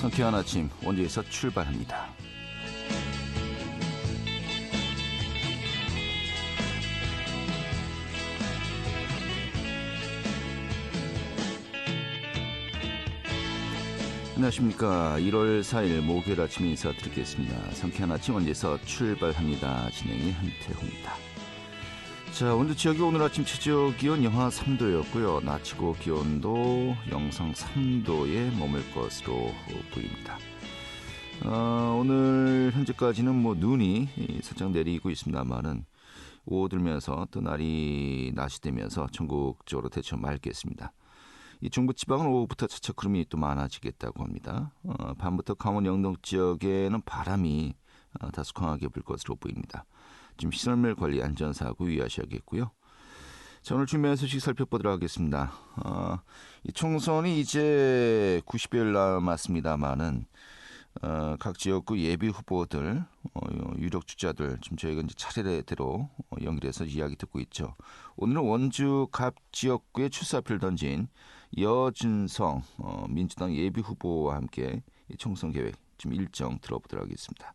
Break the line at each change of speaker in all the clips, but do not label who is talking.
상쾌한 아침 원주에서 출발합니다. 안녕하십니까. 1월 4일 목요일 아침 인사드리겠습니다. 상쾌한 아침 원주에서 출발합니다. 진행이 한태호입니다. 자, 원주 지역이 오늘 아침 최저 기온 영하 3도였고요. 낮 최고 기온도 영상 3도에 머물 것으로 보입니다. 오늘 현재까지는 눈이 살짝 내리고 있습니다만은 오후 들면서 또 낮이 되면서 전국적으로 대체 맑겠습니다. 이 중부지방은 오후부터 차차 구름이 또 많아지겠다고 합니다. 밤부터 강원 영동 지역에는 바람이 다소 강하게 불 것으로 보입니다. 지금 시설물 관리 안전사고 유의하셔야겠고요. 자, 오늘 준비한 소식 살펴보도록 하겠습니다. 이 총선이 이제 90여일 남았습니다만은 각 지역구 예비 후보들, 유력 주자들 지금 저희가 이제 차례대로 연결해서 이야기 듣고 있죠. 오늘은 원주 갑 지역구에 출사표를 던진 여준성 민주당 예비 후보와 함께 총선 계획 지금 일정 들어보도록 하겠습니다.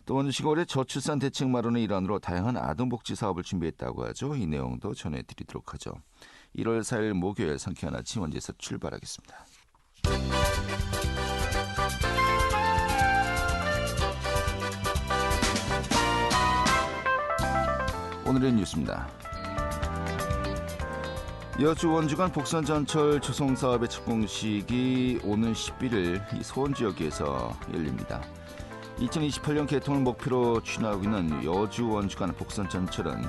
또 원주시가 올해 저출산 대책 마련의 일환으로 다양한 아동복지 사업을 준비했다고 하죠. 이 내용도 전해드리도록 하죠. 1월 4일 목요일 상쾌한 아침 원주에서 출발하겠습니다. 오늘의 뉴스입니다. 여주 원주간 복선전철 조성사업의 착공식이 오는 11일 소원 지역에서 열립니다. 2028년 개통을 목표로 추진하고 있는 여주 원주간 복선전철은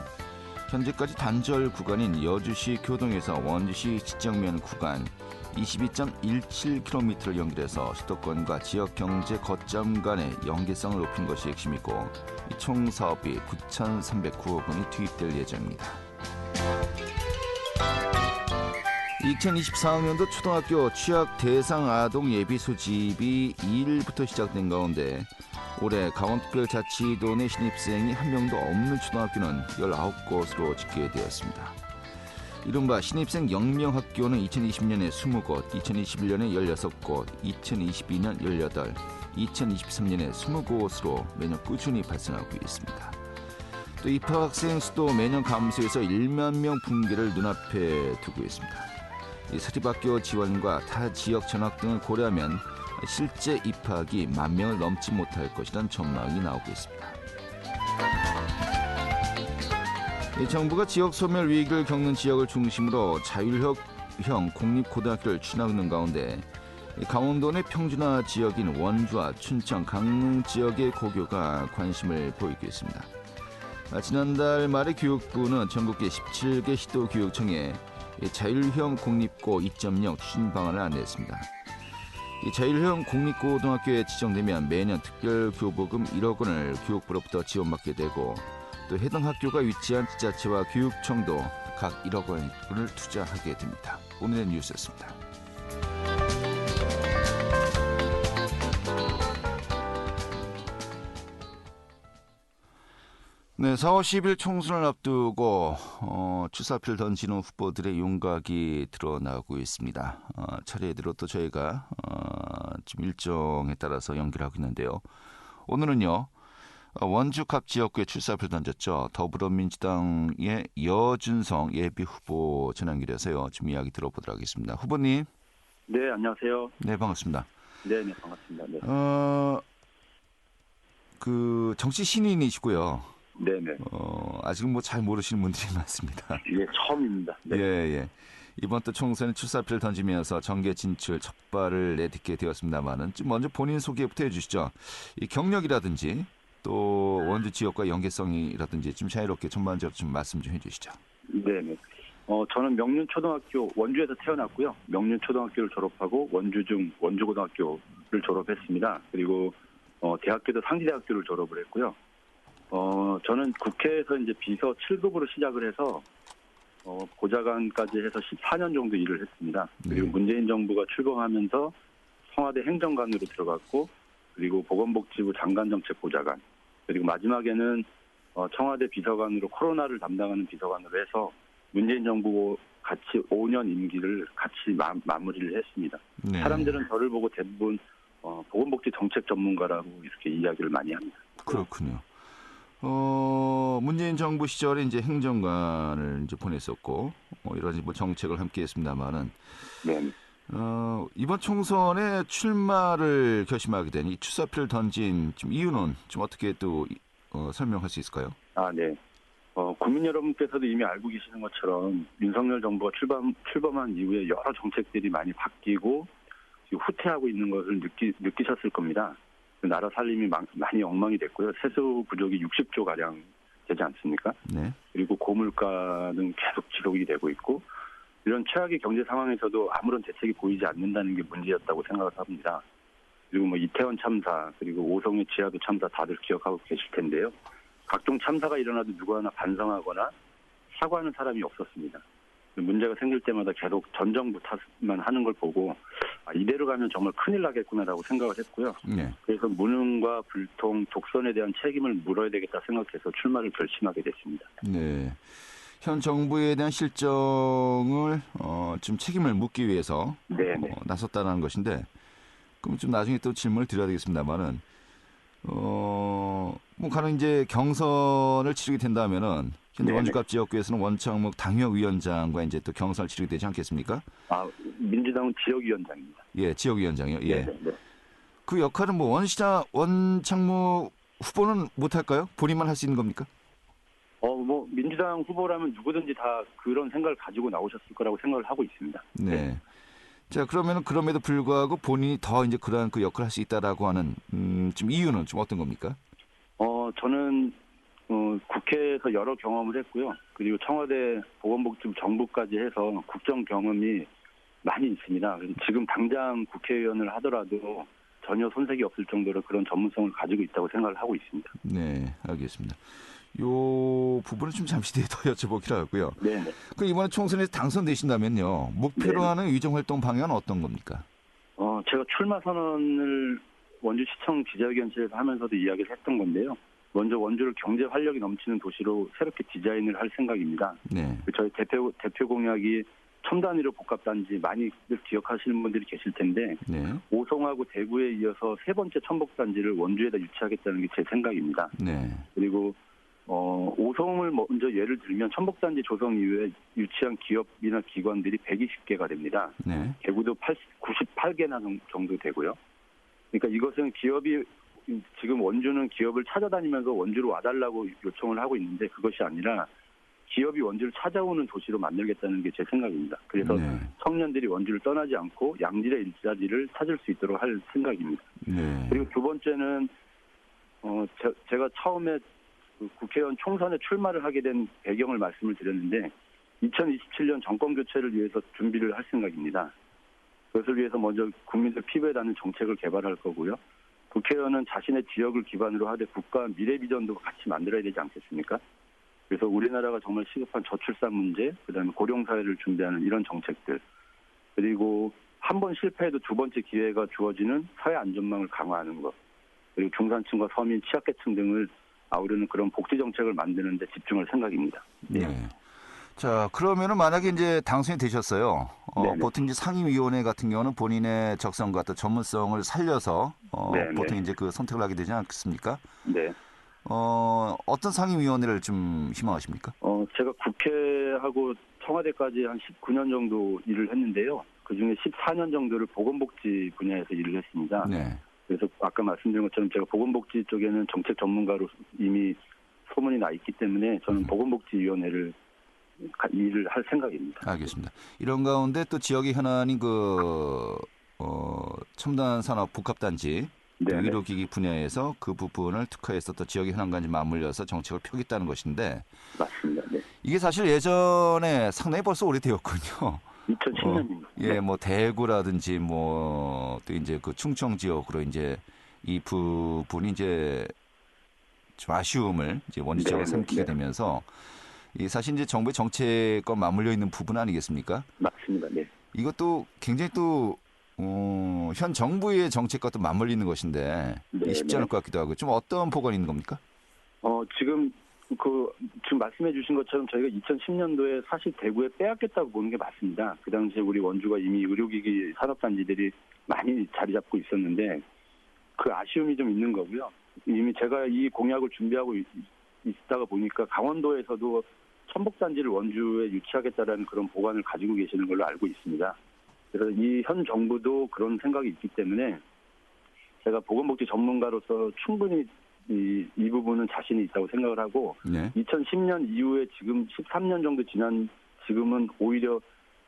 현재까지 단절 구간인 여주시 교동에서 원주시 지정면 구간 22.17km를 연결해서 수도권과 지역경제 거점 간의 연계성을 높인 것이 핵심이고 총 사업비 9,309억 원이 투입될 예정입니다. 2024학년도 초등학교 취약 대상 아동 예비 소집이 2일부터 시작된 가운데 올해 강원특별자치도 내 신입생이 한 명도 없는 초등학교는 19곳으로 집계되었습니다. 이른바 신입생 0명 학교는 2020년에 20곳, 2021년에 16곳, 2022년 18, 2023년에 20곳으로 매년 꾸준히 발생하고 있습니다. 또 입학학생 수도 매년 감소해서 1만 명 붕괴를 눈앞에 두고 있습니다. 이 사립학교 지원과 타 지역 전학 등을 고려하면 실제 입학이 1만 명을 넘지 못할 것이라는 전망이 나오고 있습니다. 정부가 지역 소멸 위기를 겪는 지역을 중심으로 자율형 공립고등학교를 추진하고 있는 가운데 강원도 내 평준화 지역인 원주와 춘천, 강릉 지역의 고교가 관심을 보이고 있습니다. 지난달 말에 교육부는 전국계 17개 시도교육청에 자율형 공립고 2.0 추진 방안을 안내했습니다. 이 자율형 공립고등학교에 지정되면 매년 특별교보금 1억 원을 교육부로부터 지원받게 되고 또 해당 학교가 위치한 지자체와 교육청도 각 1억 원을 투자하게 됩니다. 오늘의 뉴스였습니다. 네, 4월 10일 총선을 앞두고 출사표를 던지는 후보들의 윤곽이 드러나고 있습니다. 차례대로 또 저희가 지금 일정에 따라서 연결하고 있는데요. 오늘은요. 원주 갑 지역구에 출사표를 던졌죠. 더불어민주당의 여준성 예비 후보 전화 연결해서요. 지금 이야기 들어보도록 하겠습니다. 후보님.
네, 안녕하세요.
네, 반갑습니다.
네, 반갑습니다. 네.
정치 신인이시고요.
네네.
아직은 잘 모르시는 분들이 많습니다.
예, 처음입니다. 네.
예. 이번 또 총선에 출사표를 던지면서 정계 진출 첫 발을 내딛게 되었습니다만은 좀 먼저 본인 소개부터 해주시죠. 이 경력이라든지 또 원주 지역과 연계성이라든지 좀 자유롭게 전반적으로 좀 말씀 좀 해주시죠.
네네. 저는 명륜초등학교 원주에서 태어났고요. 명륜초등학교를 졸업하고 원주고등학교를 졸업했습니다. 그리고 대학교도 상지대학교를 졸업을 했고요. 저는 국회에서 이제 비서 7급으로 시작을 해서 보좌관까지 해서 14년 정도 일을 했습니다. 그리고 문재인 정부가 출범하면서 청와대 행정관으로 들어갔고, 그리고 보건복지부 장관정책보좌관, 그리고 마지막에는 청와대 비서관으로 코로나를 담당하는 비서관으로 해서 문재인 정부 같이 5년 임기를 같이 마무리를 했습니다. 네. 사람들은 저를 보고 대부분 보건복지 정책 전문가라고 이렇게 이야기를 많이 합니다.
그렇군요. 문재인 정부 시절에 이제 행정관을 이제 보냈었고, 여러 가지 뭐 정책을 함께 했습니다만은,
네.
이번 총선에 출마를 결심하게 된 이 출사표를 던진 좀 이유는 좀 어떻게 또 설명할 수 있을까요?
네. 국민 여러분께서도 이미 알고 계시는 것처럼 윤석열 정부가 출범한 이후에 여러 정책들이 많이 바뀌고 지금 후퇴하고 있는 것을 느끼셨을 겁니다. 나라 살림이 많이 엉망이 됐고요. 세수 부족이 60조 가량 되지 않습니까?
네.
그리고 고물가는 계속 지속이 되고 있고 이런 최악의 경제 상황에서도 아무런 대책이 보이지 않는다는 게 문제였다고 생각을 합니다. 그리고 뭐 이태원 참사 그리고 오송의 지하도 참사 다들 기억하고 계실 텐데요. 각종 참사가 일어나도 누구 하나 반성하거나 사과하는 사람이 없었습니다. 문제가 생길 때마다 계속 전 정부 탓만 하는 걸 보고 이대로 가면 정말 큰일 나겠구나라고 생각을 했고요.
네.
그래서 무능과 불통, 독선에 대한 책임을 물어야 되겠다 생각해서 출마를 결심하게 됐습니다.
네. 현 정부에 대한 실정을 좀 책임을 묻기 위해서 나섰다는 것인데, 그럼 좀 나중에 또 질문을 드려야 되겠습니다만은, 뭐 가령 이제 경선을 치르게 된다면은 현재 원주갑 지역구에서는 원창목 당협위원장과 이제 또 경선을 치르게 되지 않겠습니까?
민주당은 지역위원장입니다.
예, 지역위원장이요. 예.
네.
그 역할은 뭐 원창목 후보는 못 할까요? 본인만 할 수 있는 겁니까?
뭐 민주당 후보라면 누구든지 다 그런 생각을 가지고 나오셨을 거라고 생각을 하고 있습니다.
네. 자, 그러면은 그럼에도 불구하고 본인이 더 이제 그러한 그 역할을 할 수 있다라고 하는 좀 이유는 좀 어떤 겁니까?
저는 국회에서 여러 경험을 했고요. 그리고 청와대 보건복지부 정부까지 해서 국정 경험이 많이 있습니다. 그래서 지금 당장 국회의원을 하더라도 전혀 손색이 없을 정도로 그런 전문성을 가지고 있다고 생각을 하고 있습니다.
네, 알겠습니다. 요 부분은 좀 잠시 뒤에 더 여쭤보기로 하고요.
네.
그 이번에 총선에서 당선되신다면요, 목표로 하는 위정활동 방향은 어떤 겁니까?
제가 출마 선언을 원주시청 기자회견실에서 하면서도 이야기를 했던 건데요. 먼저 원주를 경제 활력이 넘치는 도시로 새롭게 디자인을 할 생각입니다.
네.
저희 대표 공약이 첨단위로 복합단지 많이 기억하시는 분들이 계실 텐데
네.
오송하고 대구에 이어서 세 번째 첨복단지를 원주에다 유치하겠다는 게 제 생각입니다.
네.
그리고 오송을 먼저 예를 들면 첨복단지 조성 이후에 유치한 기업이나 기관들이 120개가 됩니다.
네.
대구도 98개나 정도 되고요. 그러니까 이것은 기업이 지금 원주는 기업을 찾아다니면서 원주로 와달라고 요청을 하고 있는데 그것이 아니라 기업이 원주를 찾아오는 도시로 만들겠다는 게 제 생각입니다. 그래서 청년들이 원주를 떠나지 않고 양질의 일자리를 찾을 수 있도록 할 생각입니다.
네.
그리고 두 번째는 제가 처음에 국회의원 총선에 출마를 하게 된 배경을 말씀을 드렸는데 2027년 정권 교체를 위해서 준비를 할 생각입니다. 그것을 위해서 먼저 국민들 피부에 닿는 정책을 개발할 거고요. 국회의원은 자신의 지역을 기반으로 하되 국가 미래 비전도 같이 만들어야 되지 않겠습니까? 그래서 우리나라가 정말 시급한 저출산 문제, 그다음에 고령사회를 준비하는 이런 정책들, 그리고 한 번 실패해도 두 번째 기회가 주어지는 사회 안전망을 강화하는 것, 그리고 중산층과 서민, 취약계층 등을 아우르는 그런 복지 정책을 만드는 데 집중할 생각입니다.
네. 자, 그러면은 만약에 이제 당선이 되셨어요. 보통 이제 상임위원회 같은 경우는 본인의 적성과 또 전문성을 살려서 보통 이제 그 선택을 하게 되지 않겠습니까?
네.
어떤 상임위원회를 좀 희망하십니까?
제가 국회하고 청와대까지 한 19년 정도 일을 했는데요. 그중에 14년 정도를 보건복지 분야에서 일을 했습니다.
네.
그래서 아까 말씀드린 것처럼 제가 보건복지 쪽에는 정책 전문가로 이미 소문이 나 있기 때문에 저는 보건복지위원회를 일을 할 생각입니다.
알겠습니다. 이런 가운데 또 지역의 현안인 첨단 산업 복합단지 의료기기 분야에서 그 부분을 특화해서 또 지역의 현안과 맞물려서 정책을 펴겠다는 것인데
맞습니다. 네.
이게 사실 예전에 상당히 벌써 오래되었군요.
2010년입니다.
예, 뭐 대구라든지 뭐 또 이제 그 충청 지역으로 이제 이 부분이 이제 좀 아쉬움을 이제 원주 지역에 삼키게 되면서 이 사실 이제 정부의 정책과 맞물려 있는 부분 아니겠습니까?
맞습니다. 네.
이것도 굉장히 또 현 정부의 정책과 또 맞물리는 것인데 쉽지 않을 것 같기도 하고 좀 어떤 보관이 있는 겁니까?
지금 지금 말씀해 주신 것처럼 저희가 2010년도에 사실 대구에 빼앗겼다고 보는 게 맞습니다. 그 당시에 우리 원주가 이미 의료기기 산업단지들이 많이 자리 잡고 있었는데 그 아쉬움이 좀 있는 거고요. 이미 제가 이 공약을 준비하고 있다가 보니까 강원도에서도 천복단지를 원주에 유치하겠다라는 그런 보관을 가지고 계시는 걸로 알고 있습니다. 그래서 이 현 정부도 그런 생각이 있기 때문에 제가 보건복지 전문가로서 충분히 이 부분은 자신이 있다고 생각을 하고
네.
2010년 이후에 지금 13년 정도 지난 지금은 오히려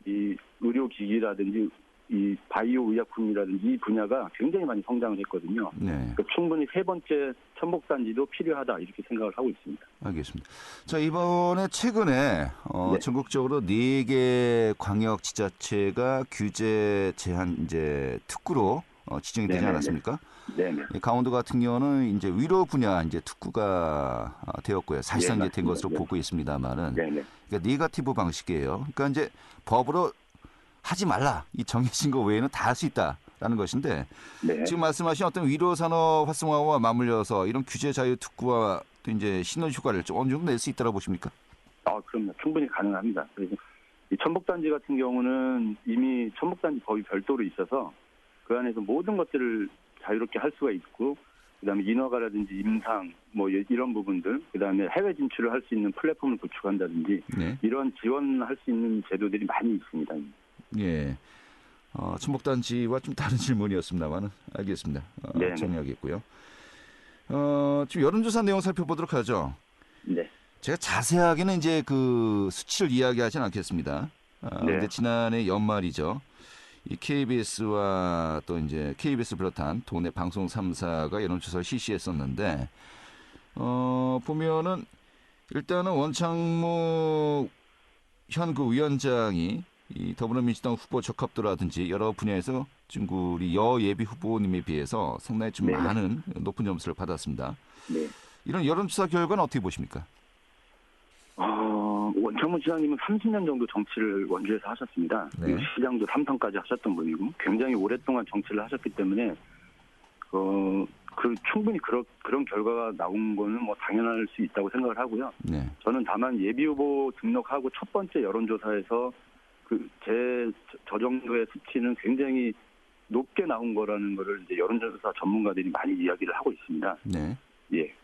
이 의료기기라든지 이 바이오 의약품이라든지 이 분야가 굉장히 많이 성장을 했거든요.
네.
그러니까 충분히 세 번째 천복단지도 필요하다 이렇게 생각을 하고 있습니다.
알겠습니다. 자, 이번에 최근에
네.
전국적으로 4개 광역지자체가 규제 제한 이제 특구로 지정이 되지
네네네.
않았습니까?
네네.
강원도 같은 경우는 이제 위로 분야 이제 특구가 되었고요. 사실상
네,
이제 된 것으로
맞습니다.
보고 있습니다만은
네네.
그러니까 네거티브 방식이에요. 그러니까 이제 법으로 하지 말라. 이 정해진 거 외에는 다 할 수 있다라는 것인데
네.
지금 말씀하신 어떤 위로 산업 활성화와 맞물려서 이런 규제 자유 특구와 또 이제 신원 효과를 좀 어느 정도 낼 수 있다고 보십니까?
그럼요. 충분히 가능합니다. 그래서 이 천복단지 같은 경우는 이미 천복단지 법이 별도로 있어서 그 안에서 모든 것들을 자유롭게 할 수가 있고 그다음에 인허가라든지 임상 뭐 이런 부분들 그다음에 해외 진출을 할 수 있는 플랫폼을 구축한다든지
네.
이런 지원할 수 있는 제도들이 많이 있습니다.
예. 천복단지와 좀 다른 질문이었습니다만은 알겠습니다.
네.
정리하겠고요. 지금 여론조사 내용 살펴보도록 하죠.
네.
제가 자세하게는 이제 그 수치를 이야기하지는 않겠습니다.
네.
근데 지난해 연말이죠. 이 KBS와 또 이제 KBS 비롯한 도내 방송 3사가 여론조사를 실시했었는데, 보면은 일단은 원창묵 현 그 위원장이 이 더불어민주당 후보 적합도라든지 여러 분야에서 지금 우리 여예비 후보님에 비해서 상당히 좀
네.
많은 높은 점수를 받았습니다.
네.
이런 여론조사 결과는 어떻게 보십니까?
원창문 시장님은 30년 정도 정치를 원주에서 하셨습니다.
네.
그리고 시장도 3선까지 하셨던 분이고 굉장히 오랫동안 정치를 하셨기 때문에 충분히 그런 결과가 나온 거는 뭐 당연할 수 있다고 생각을 하고요.
네.
저는 다만 예비 후보 등록하고 첫 번째 여론조사에서 저 정도의 수치는 굉장히 높게 나온 거라는 거를 이제 여론조사 전문가들이 많이 이야기를 하고 있습니다.
네.
예.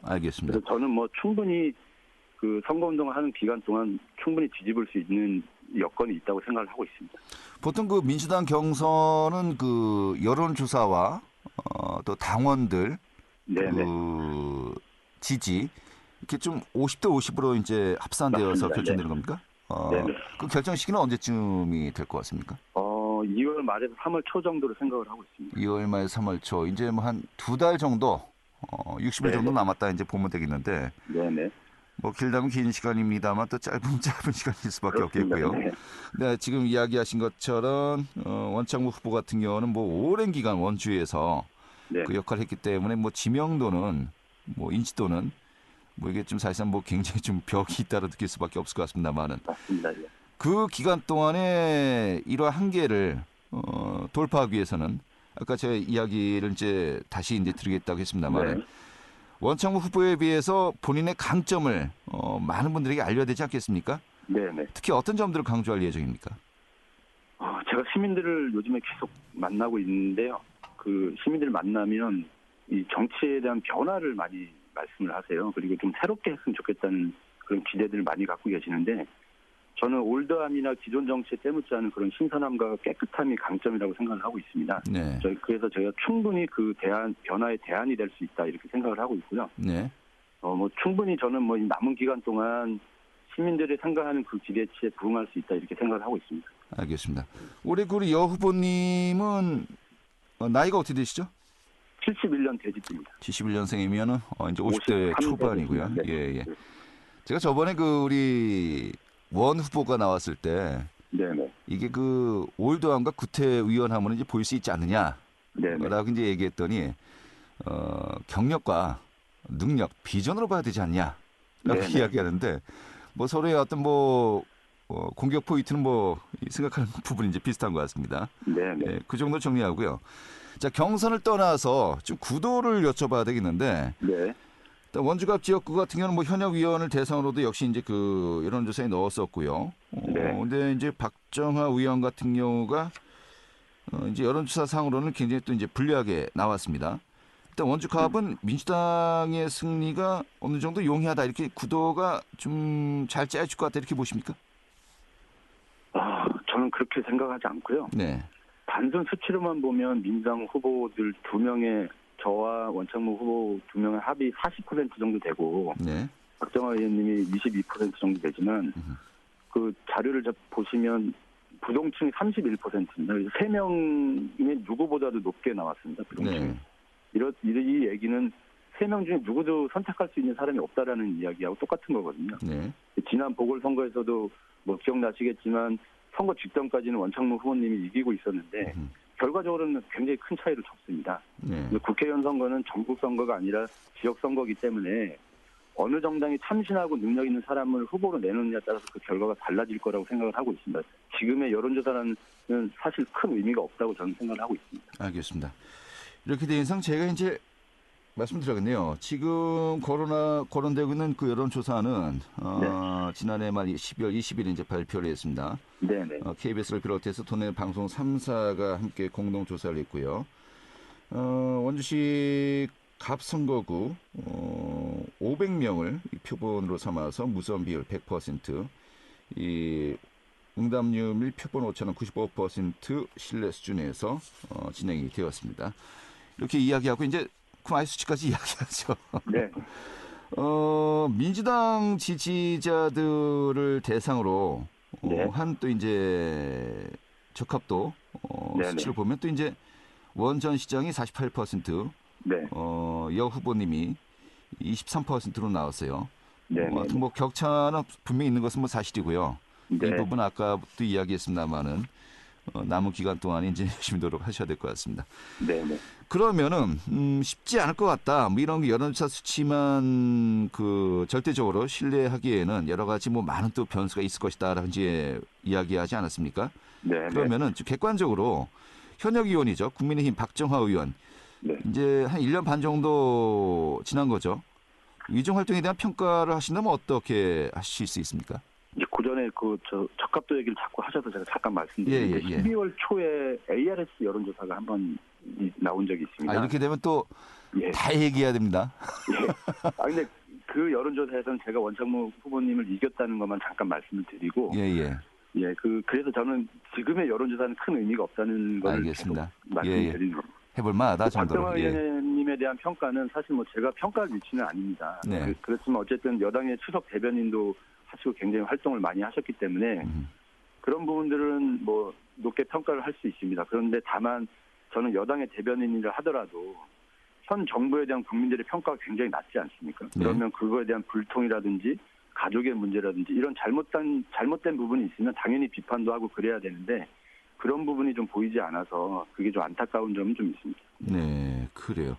알겠습니다.
그래서 저는 뭐 충분히 그 선거운동을 하는 기간 동안 충분히 뒤집을 수 있는 여건이 있다고 생각을 하고 있습니다.
보통 그 민주당 경선은 그 여론조사와 또 당원들
네네.
그 지지 이렇게 좀 50대 50으로 이제 합산되어서
맞습니다.
결정되는 겁니까?
네네.
그 결정 시기는 언제쯤이 될 것 같습니까?
2월 말에서 3월 초 정도로 생각을 하고 있습니다.
2월 말 3월 초 이제 뭐 한 2달 정도 60일 정도 남았다 이제 보면 되겠는데
네네.
뭐 길다면 긴 시간입니다만 또 짧은 시간일 수밖에
그렇습니다.
없겠고요.
네.
네, 지금 이야기하신 것처럼 원창무 후보 같은 경우는 뭐 오랜 기간 원주에서
네.
그 역할을 했기 때문에 뭐 지명도는 뭐 인지도는 뭐 이게 좀 사실상 뭐 굉장히 좀 벽이 있다고 느낄 수밖에 없을 것 같습니다만은
맞습니다. 예.
그 기간 동안에 이러한 한계를 돌파하기 위해서는 아까 제가 이야기를 이제 다시 이제 드리겠다고 했습니다만은
네.
원창무 후보에 비해서 본인의 강점을 많은 분들에게 알려야 되지 않겠습니까?
네네.
특히 어떤 점들을 강조할 예정입니까?
제가 시민들을 요즘에 계속 만나고 있는데요. 그 시민들을 만나면 이 정치에 대한 변화를 많이 말씀을 하세요. 그리고 좀 새롭게 했으면 좋겠다는 그런 기대들을 많이 갖고 계시는데 저는 올드함이나 기존 정치에 때묻지 않은 그런 신선함과 깨끗함이 강점이라고 생각을 하고 있습니다.
네.
그래서 저희가 충분히 그 변화의 대안이 될 수 있다 이렇게 생각을 하고 있고요.
네.
뭐 충분히 저는 뭐 이 남은 기간 동안 시민들이 생각하는 그 기대치에 부응할 수 있다 이렇게 생각을 하고 있습니다.
알겠습니다. 올해 우리 여 후보님은 나이가 어떻게 되시죠?
71년 돼지띠입니다.
71년생이면은 이제 50대
53
초반이고요.
네.
예. 제가 저번에 그 우리 원 후보가 나왔을 때
네네.
이게 그 올드함과 구태의원함은 이제 보일 수 있지 않느냐라고
네네.
이제 얘기했더니 경력과 능력, 비전으로 봐야 되지 않냐라고
네네.
이야기하는데 뭐 서로의 어떤 뭐 공격 포인트는 뭐 생각하는 부분이 이제 비슷한 것 같습니다.
네네.
예, 그 정도 정리하고요. 자, 경선을 떠나서 좀 구도를 여쭤봐야 되겠는데
네.
원주갑 지역구 같은 경우는 뭐 현역 의원을 대상으로도 역시 이제 그 여론조사에 넣었었고요.
네.
근데 이제 박정하 의원 같은 경우가 이제 여론조사 상으로는 굉장히 또 이제 불리하게 나왔습니다. 일단 원주갑은 민주당의 승리가 어느 정도 용이하다 이렇게 구도가 좀 잘 짜여질 것 같다 이렇게 보십니까?
저는 그렇게 생각하지 않고요.
네.
단순 수치로만 보면 민주당 후보들 2명의 저와 원창무 후보 2명의 합이 40% 정도 되고
네.
박정하 의원님이 22% 정도 되지만 그 자료를 보시면 부동층이 31%입니다. 그래서 3명이 누구보다도 높게 나왔습니다. 부동층이.
네.
이 얘기는 3명 중에 누구도 선택할 수 있는 사람이 없다라는 이야기하고 똑같은 거거든요.
네.
지난 보궐선거에서도 뭐 기억나시겠지만 선거 직전까지는 원창무 후보님이 이기고 있었는데 결과적으로는 굉장히 큰 차이로 졌습니다.
네.
국회의원 선거는 전국 선거가 아니라 지역 선거이기 때문에 어느 정당이 참신하고 능력 있는 사람을 후보로 내놓느냐에 따라서 그 결과가 달라질 거라고 생각을 하고 있습니다. 지금의 여론조사는 사실 큰 의미가 없다고 저는 생각을 하고 있습니다.
알겠습니다. 이렇게 된 이상 제가 이제 말씀드려야겠네요. 지금 거론되고 있는 그 여론조사는 지난해 말 12월 20일 이제 발표를 했습니다.
네네.
KBS를 비롯해서 도내 방송 3사가 함께 공동 조사를 했고요. 원주시 갑선거구 500명을 표본으로 삼아서 무선 비율 100%, 이 응답률 및 표본 오차는 95% 신뢰 수준에서 진행이 되었습니다. 이렇게 이야기하고 이제 그럼 수치까지 이야기하죠.
네.
민주당 지지자들을 대상으로
네.
한 또 이제 적합도 수치를 보면 또 이제 원 전 시장이 48%,
네.
여 후보님이 23%로 나왔어요.
네.
하여튼 뭐 격차는 분명히 있는 것은 뭐 사실이고요.
네.
이 부분 아까도 이야기했습니다만은 남은 기간 동안에 이제 열심히 노력하셔야 될 것 같습니다.
네.
그러면은 쉽지 않을 것 같다. 뭐 이런 여론조사 수치만 그 절대적으로 신뢰하기에는 여러 가지 뭐 많은 또 변수가 있을 것이다라고 이제 이야기하지 않았습니까?
네.
그러면은 좀 객관적으로 현역 의원이죠. 국민의힘 박정하 의원.
네.
이제 한 1년 반 정도 지난 거죠. 위정 활동에 대한 평가를 하신다면 어떻게 하실 수 있습니까?
그 전에 적합도 얘기를 자꾸 하셔서 제가 잠깐 말씀드리는데 12월 초에 ARS 여론조사가 한번 나온 적이 있습니다.
이렇게 되면 또 다 얘기해야 됩니다.
예. 근데 그 여론조사에서는 제가 원창무 후보님을 이겼다는 것만 잠깐 말씀을 드리고 그래서 저는 지금의 여론조사는 큰 의미가 없다는 걸
알겠습니다.
말씀드리는 겁니다.
해볼 만하다 정도로.
박정하 의원님에 대한 평가는 사실 뭐 제가 평가할 위치는 아닙니다.
네.
그렇지만 어쨌든 여당의 추석 대변인도 하시고 굉장히 활동을 많이 하셨기 때문에 그런 부분들은 뭐 높게 평가를 할 수 있습니다. 그런데 다만 저는 여당의 대변인이라 하더라도 현 정부에 대한 국민들의 평가가 굉장히 낮지 않습니까? 그러면 그거에 대한 불통이라든지 가족의 문제라든지 이런 잘못된 부분이 있으면 당연히 비판도 하고 그래야 되는데 그런 부분이 좀 보이지 않아서 그게 좀 안타까운 점은 좀 있습니다.
네, 그래요.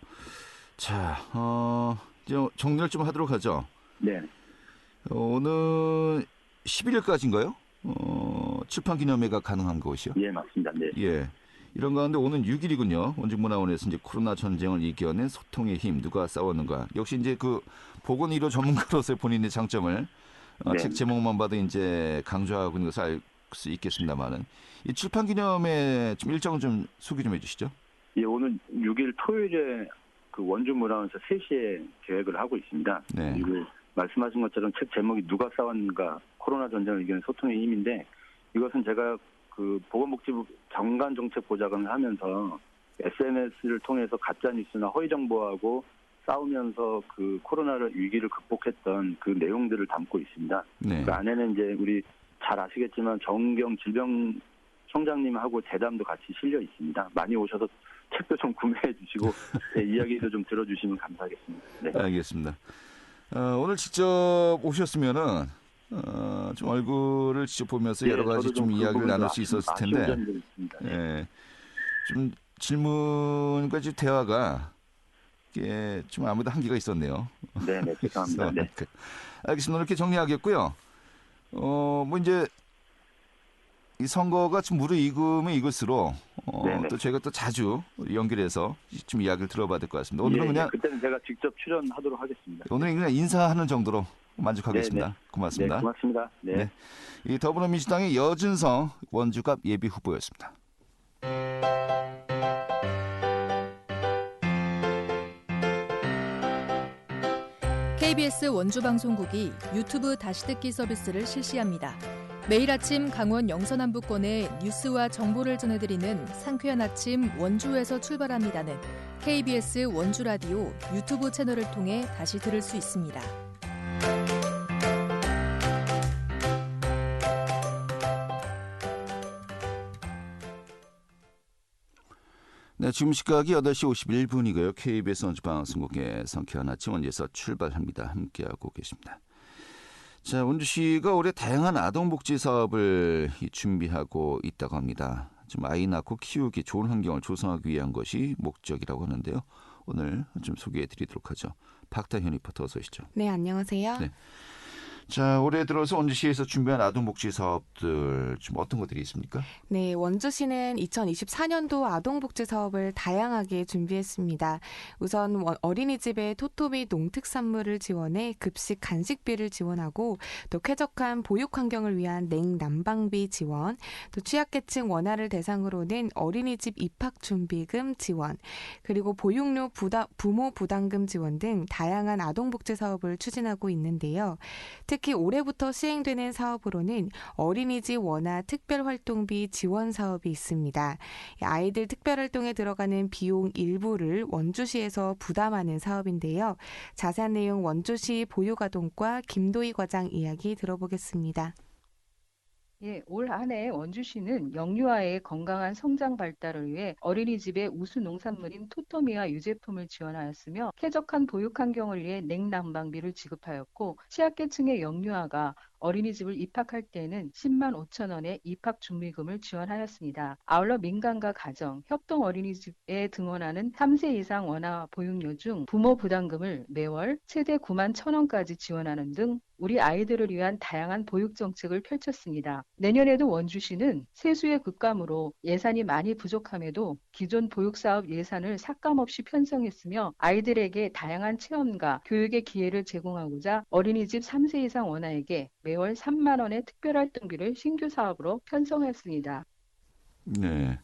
자, 이제 정리를 좀 하도록 하죠.
네.
오늘 11일까지인가요? 출판기념회가 가능한 것이요?
예, 맞습니다. 네.
예. 이런 가운데 오는 6일이군요. 원주문화원에서 이제 코로나 전쟁을 이겨낸 소통의 힘, 누가 싸웠는가. 역시 이제 그 보건 의료 전문가로서의 본인의 장점을 책 제목만 봐도 이제 강조하고 있는 것을 알 수 있겠습니다만은 이 출판기념회 좀 일정을 좀 소개 좀 해주시죠.
예, 오늘 6일 토요일에 그 원주문화원에서 3시에 계획을 하고 있습니다.
네.
그리고 말씀하신 것처럼 책 제목이 누가 싸웠는가 코로나 전쟁을 이기는 소통의 힘인데 이것은 제가 그 보건복지부 정관정책보좌관을 하면서 SNS를 통해서 가짜뉴스나 허위정보하고 싸우면서 그 코로나를 위기를 극복했던 그 내용들을 담고 있습니다.
네.
그 안에는 이제 우리 잘 아시겠지만 정경 질병청장님하고 대담도 같이 실려 있습니다. 많이 오셔서 책도 좀 구매해 주시고 이야기도 좀 들어주시면 감사하겠습니다. 네.
알겠습니다. 오늘 직접 오셨으면은 좀 얼굴을 직접 보면서 여러 가지 좀 이야기를 나눌 수 있었을 텐데, 좀 질문과 좀 대화가 이게 좀 아무래도 한계가 있었네요.
네, 죄송합니다. 네.
알겠습니다. 이렇게 정리하겠고요. 뭐 이제 이 선거가 좀 무르익으면 익을수록
네네.
또 저희가 또 자주 연결해서 좀 이야기를 들어봐야 될 것 같습니다. 오늘은
예, 예.
그냥
그때는 제가 직접 출연하도록 하겠습니다.
오늘은 그냥 인사하는 정도로
네네.
만족하겠습니다.
네,
고맙습니다.
고맙습니다. 네.
네, 이 더불어민주당의 여준성 원주갑 예비 후보였습니다.
KBS 원주방송국이 유튜브 다시 듣기 서비스를 실시합니다. 매일 아침 강원 영서남부권의 뉴스와 정보를 전해드리는 상쾌한 아침 원주에서 출발합니다는 KBS 원주라디오 유튜브 채널을 통해 다시 들을 수 있습니다.
네, 지금 시각이 8시 51분이고요. KBS 원주방송국의 상쾌한 아침 원주에서 출발합니다. 함께하고 계십니다. 자, 원주시가 올해 다양한 아동복지 사업을 준비하고 있다고 합니다. 좀 아이 낳고 키우기 좋은 환경을 조성하기 위한 것이 목적이라고 하는데요. 오늘 좀 소개해 드리도록 하죠. 박다현 리포터 어서 오시죠.
네, 안녕하세요.
네. 자, 올해 들어서 원주시에서 준비한 아동복지 사업들 좀 어떤 것들이 있습니까?
네, 원주시는 2024년도 아동복지 사업을 다양하게 준비했습니다. 우선 어린이집에 토토 및 농특산물을 지원해 급식 간식비를 지원하고 또 쾌적한 보육 환경을 위한 냉난방비 지원, 또 취약계층 원아를 대상으로는 어린이집 입학준비금 지원, 그리고 보육료 부모 부담금 지원 등 다양한 아동복지 사업을 추진하고 있는데요. 특히 올해부터 시행되는 사업으로는 어린이집 원아 특별활동비 지원 사업이 있습니다. 아이들 특별활동에 들어가는 비용 일부를 원주시에서 부담하는 사업인데요. 자세한 내용 원주시 보육아동과 김도희 과장 이야기 들어보겠습니다.
예, 올 한 해 원주시는 영유아의 건강한 성장 발달을 위해 어린이집에 우수 농산물인 토토미와 유제품을 지원하였으며 쾌적한 보육 환경을 위해 냉난방비를 지급하였고 취약계층의 영유아가 어린이집을 입학할 때에는 10만 5천 원의 입학 준비금을 지원하였습니다. 아울러 민간과 가정, 협동 어린이집에 등원하는 3세 이상 원아 보육료 중 부모 부담금을 매월 최대 9만 1천 원까지 지원하는 등 우리 아이들을 위한 다양한 보육 정책을 펼쳤습니다. 내년에도 원주시는 세수의 급감으로 예산이 많이 부족함에도 기존 보육사업 예산을 삭감 없이 편성했으며 아이들에게 다양한 체험과 교육의 기회를 제공하고자 어린이집 3세 이상 원아에게 매월 3만 원의 특별활동비를 신규 사업으로 편성했습니다.
네.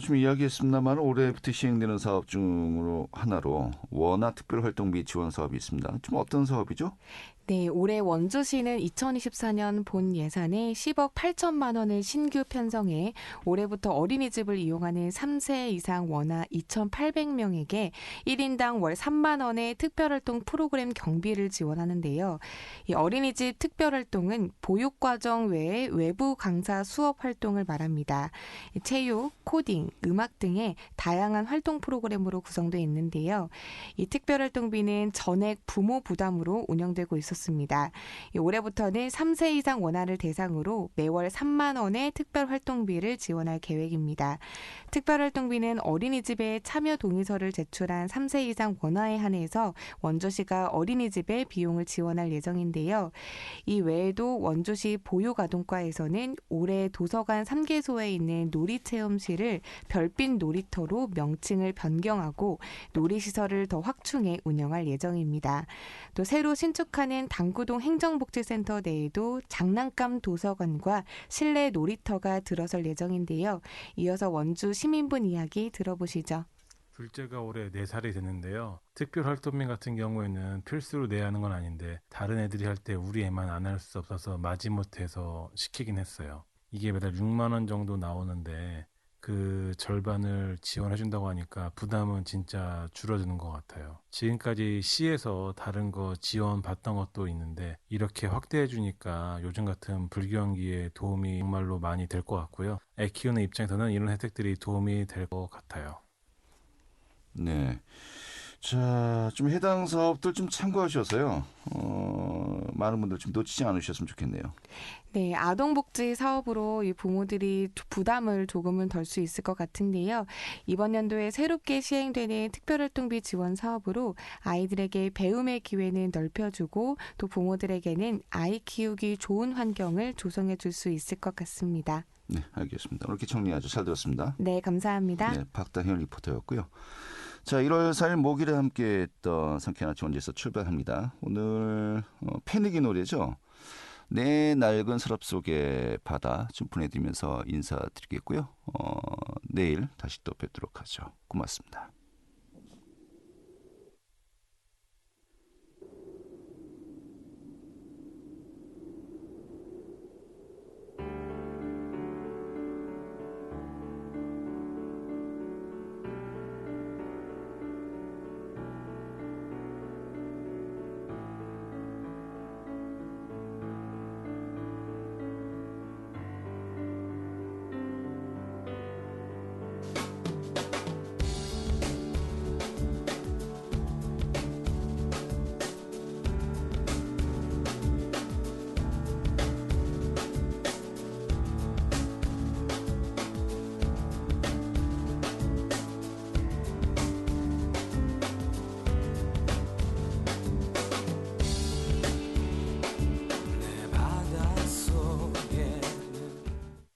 좀 이야기했습니다만 올해부터 시행되는 사업 중으로 하나로 원아 특별활동비 지원 사업이 있습니다. 좀 어떤 사업이죠?
네, 올해 원주시는 2024년 본 예산에 10억 8천만 원을 신규 편성해 올해부터 어린이집을 이용하는 3세 이상 원아 2,800명에게 1인당 월 3만 원의 특별활동 프로그램 경비를 지원하는데요. 이 어린이집 특별활동은 보육과정 외에 외부 강사 수업 활동을 말합니다. 체육, 코딩, 음악 등의 다양한 활동 프로그램으로 구성되어 있는데요. 이 특별활동비는 전액 부모 부담으로 운영되고 있었습니다. 올해부터는 3세 이상 원아를 대상으로 매월 3만 원의 특별활동비를 지원할 계획입니다. 특별활동비는 어린이집에 참여 동의서를 제출한 3세 이상 원아에 한해서 원주시가 어린이집에 비용을 지원할 예정인데요. 이 외에도 원주시 보육아동과에서는 올해 도서관 3개소에 있는 놀이체험실을 별빛 놀이터로 명칭을 변경하고 놀이시설을 더 확충해 운영할 예정입니다. 또 새로 신축하는 당구동 행정복지센터 내에도 장난감 도서관과 실내 놀이터가 들어설 예정인데요. 이어서 원주 시민분 이야기 들어보시죠.
둘째가 올해 4살이 됐는데요. 특별활동비 같은 경우에는 필수로 내야 하는 건 아닌데 다른 애들이 할 때 우리 애만 안 할 수 없어서 마지못해서 시키긴 했어요. 이게 매달 6만 원 정도 나오는데 그 절반을 지원해준다고 하니까 부담은 진짜 줄어드는 것 같아요. 지금까지 시에서 다른 거 지원 받던 것도 있는데 이렇게 확대해주니까 요즘 같은 불경기에 도움이 정말로 많이 될 것 같고요. 애 키우는 입장에서는 이런 혜택들이 도움이 될 것 같아요.
네. 자, 좀 해당 사업들 좀 참고하셔서요. 많은 분들 좀 놓치지 않으셨으면 좋겠네요.
네, 아동복지 사업으로 이 부모들이 부담을 조금은 덜 수 있을 것 같은데요. 이번 연도에 새롭게 시행되는 특별활동비 지원 사업으로 아이들에게 배움의 기회는 넓혀주고 또 부모들에게는 아이 키우기 좋은 환경을 조성해 줄 수 있을 것 같습니다.
네, 알겠습니다. 오늘 이렇게 정리 아주 잘 들었습니다.
네, 감사합니다.
네, 박다현 리포터였고요. 자, 1월 4일 목요일에 함께했던 상쾌한 아침 원제에서 출발합니다. 오늘 패닉의 노래죠. 내 낡은 서랍 속의 바다 좀 보내드리면서 인사드리겠고요. 내일 다시 또 뵙도록 하죠. 고맙습니다.